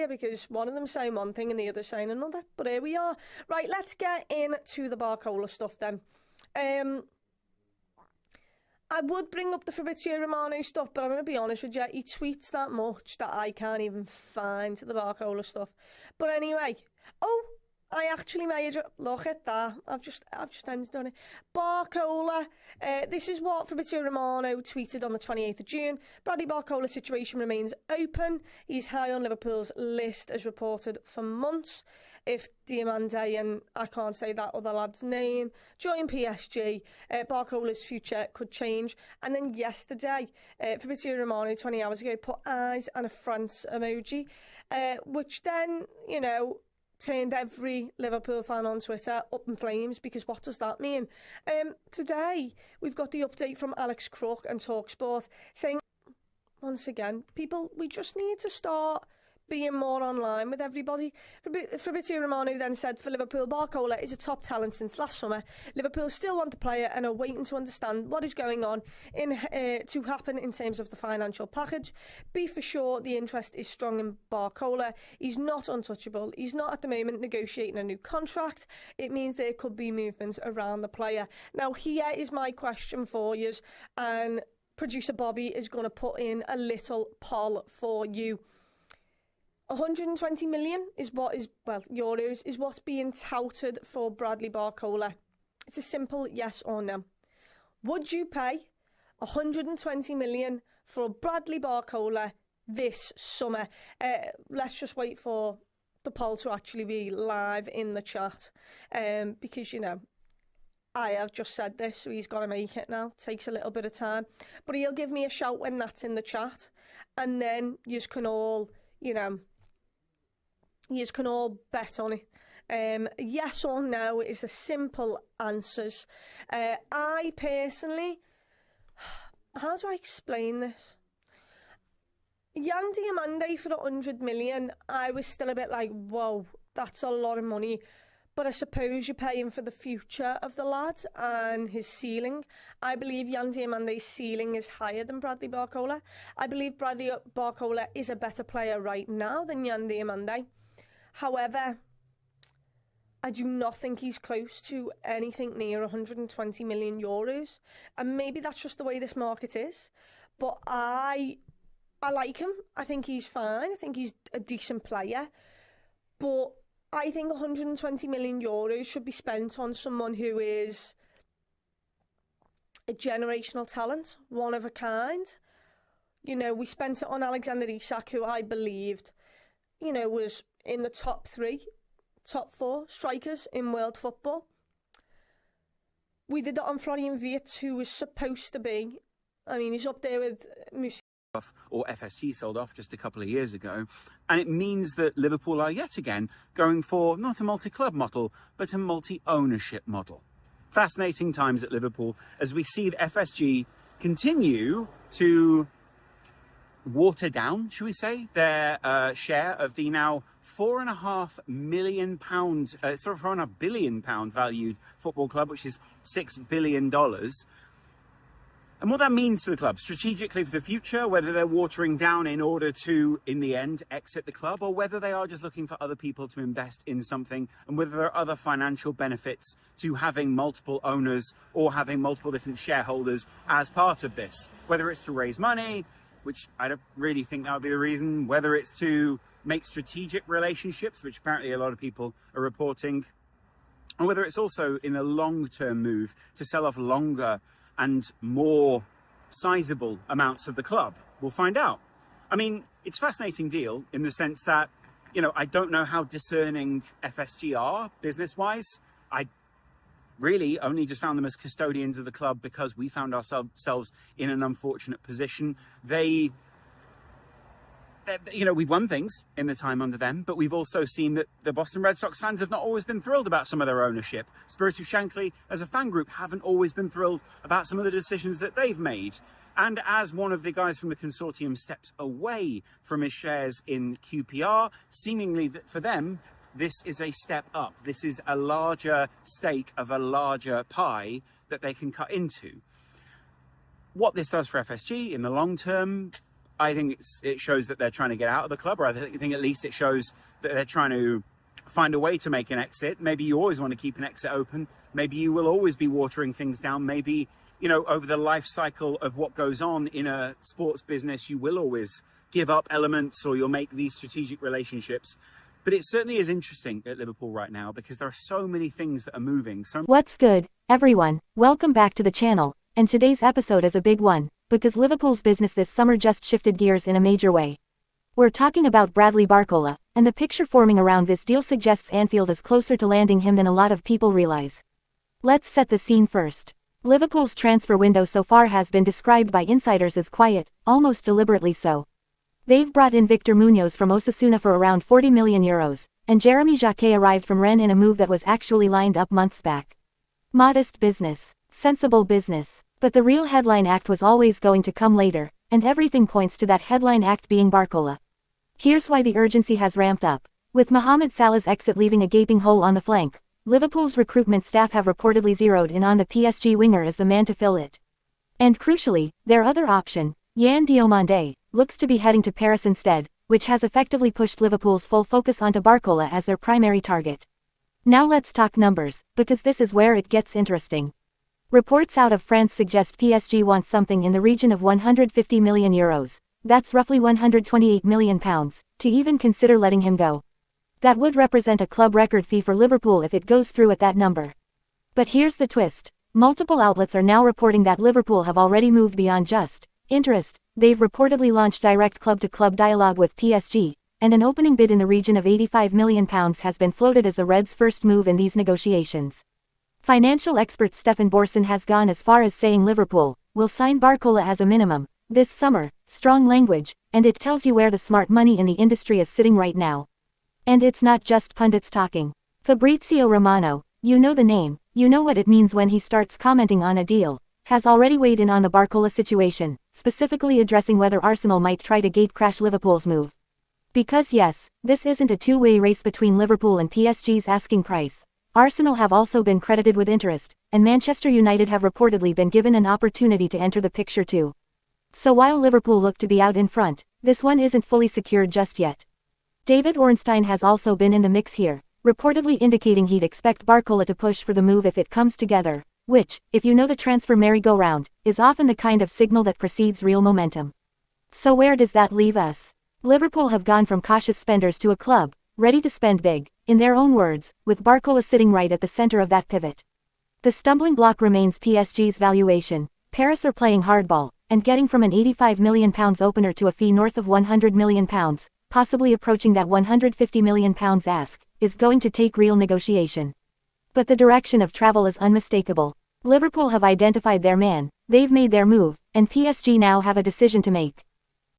because one of them saying one thing and the other saying another. But here we are. Right, let's get into the Barcola stuff then. I would bring up the Fabrizio Romano stuff, but I'm going to be honest with you, he tweets that much that I can't even find the Barcola stuff. But anyway, I actually made it. Look at that. I've just done it. Barcola. This is what Fabrizio Romano tweeted on the 28th of June. Bradley Barcola's situation remains open. He's high on Liverpool's list as reported for months. If Diamande and I can't say that other lad's name join PSG, Barcola's future could change. And then yesterday, Fabrizio Romano, 20 hours ago, put eyes and a France emoji, which then, you know, turned every Liverpool fan on Twitter up in flames, because what does that mean? Today, we've got the update from Alex Crook and TalkSport saying, once again, people, we just need to start being more online with everybody. Fabrizio Romano then said, for Liverpool, Barcola is a top talent since last summer. Liverpool still want the player and are waiting to understand what is going on to happen in terms of the financial package. Be for sure the interest is strong in Barcola. He's not untouchable. He's not at the moment negotiating a new contract. It means there could be movements around the player. Now, here is my question for you, and producer Bobby is going to put in a little poll for you. 120 million is what is, well, euros is what's being touted for Bradley Barcola. It's a simple yes or no. Would you pay 120 million for Bradley Barcola this summer? Let's just wait for the poll to actually be live in the chat, because, you know, I have just said this, so he's got to make it now. Takes a little bit of time. But he'll give me a shout when that's in the chat, and then you can all, you know, you can all bet on it. Yes or no is the simple answers. I personally, how do I explain this? Yan Diamande for 100 million, I was still a bit like, whoa, that's a lot of money. But I suppose you're paying for the future of the lad and his ceiling. I believe Yan Diamande's ceiling is higher than Bradley Barcola. I believe Bradley Barcola is a better player right now than Yan Diamande. However, I do not think he's close to anything near 120 million euros. And maybe that's just the way this market is. But I like him. I think he's fine. I think he's a decent player. But I think 120 million euros should be spent on someone who is a generational talent, one of a kind. You know, we spent it on Alexander Isak, who I believed, you know, was in the top 4 strikers in world football. We did it on Florian Wirtz, who was supposed to be, I mean, he's up there with or FSG sold off just a couple of years ago, and it means that Liverpool are yet again going for not a multi-club model but a multi-ownership model. Fascinating times at Liverpool as we see the FSG continue to water down, shall we say, their share of the now £4.5 billion valued football club, which is $6 billion. And what that means to the club strategically for the future, whether they're watering down in order to, in the end, exit the club, or whether they are just looking for other people to invest in something, and whether there are other financial benefits to having multiple owners or having multiple different shareholders as part of this. Whether it's to raise money, which I don't really think that would be the reason, whether it's to make strategic relationships, which apparently a lot of people are reporting, or whether it's also in a long-term move to sell off longer and more sizable amounts of the club. We'll find out. I mean, it's a fascinating deal in the sense that, you know, I don't know how discerning FSG are business-wise. I really only just found them as custodians of the club because we found ourselves in an unfortunate position. You know, we've won things in the time under them, but we've also seen that the Boston Red Sox fans have not always been thrilled about some of their ownership. Spirit of Shankly, as a fan group, haven't always been thrilled about some of the decisions that they've made. And as one of the guys from the consortium steps away from his shares in QPR, seemingly for them, this is a step up. This is a larger stake of a larger pie that they can cut into. What this does for FSG in the long term, I think it shows that they're trying to get out of the club, or I think at least it shows that they're trying to find a way to make an exit. Maybe you always want to keep an exit open. Maybe you will always be watering things down. Maybe, you know, over the life cycle of what goes on in a sports business, you will always give up elements, or you'll make these strategic relationships. But it certainly is interesting at Liverpool right now because there are so many things that are moving. What's good, everyone? Welcome back to the channel, and today's episode is a big one, because Liverpool's business this summer just shifted gears in a major way. We're talking about Bradley Barcola, and the picture forming around this deal suggests Anfield is closer to landing him than a lot of people realize. Let's set the scene first. Liverpool's transfer window so far has been described by insiders as quiet, almost deliberately so. They've brought in Victor Munoz from Osasuna for around €40 million, and Jeremy Jacquet arrived from Rennes in a move that was actually lined up months back. Modest business, sensible business, but the real headline act was always going to come later, and everything points to that headline act being Barcola. Here's why the urgency has ramped up. With Mohamed Salah's exit leaving a gaping hole on the flank, Liverpool's recruitment staff have reportedly zeroed in on the PSG winger as the man to fill it. And crucially, their other option, Yan Diomande, looks to be heading to Paris instead, which has effectively pushed Liverpool's full focus onto Barcola as their primary target. Now let's talk numbers, because this is where it gets interesting. Reports out of France suggest PSG wants something in the region of €150 million, that's roughly £128 million, to even consider letting him go. That would represent a club record fee for Liverpool if it goes through at that number. But here's the twist. Multiple outlets are now reporting that Liverpool have already moved beyond just interest. They've reportedly launched direct club-to-club dialogue with PSG, and an opening bid in the region of £85 million has been floated as the Reds' first move in these negotiations. Financial expert Stefan Borson has gone as far as saying Liverpool will sign Barcola as a minimum this summer. Strong language, and it tells you where the smart money in the industry is sitting right now. And it's not just pundits talking. Fabrizio Romano, you know the name, you know what it means when he starts commenting on a deal, has already weighed in on the Barcola situation, specifically addressing whether Arsenal might try to gatecrash Liverpool's move. Because yes, this isn't a two-way race between Liverpool and PSG's asking price. Arsenal have also been credited with interest, and Manchester United have reportedly been given an opportunity to enter the picture too. So while Liverpool look to be out in front, this one isn't fully secured just yet. David Ornstein has also been in the mix here, reportedly indicating he'd expect Barcola to push for the move if it comes together, which, if you know the transfer merry-go-round, is often the kind of signal that precedes real momentum. So where does that leave us? Liverpool have gone from cautious spenders to a club, ready to spend big, in their own words, with Barcola sitting right at the center of that pivot. The stumbling block remains PSG's valuation. Paris are playing hardball, and getting from an £85 million opener to a fee north of £100 million, possibly approaching that £150 million ask, is going to take real negotiation. But the direction of travel is unmistakable. Liverpool have identified their man, they've made their move, and PSG now have a decision to make.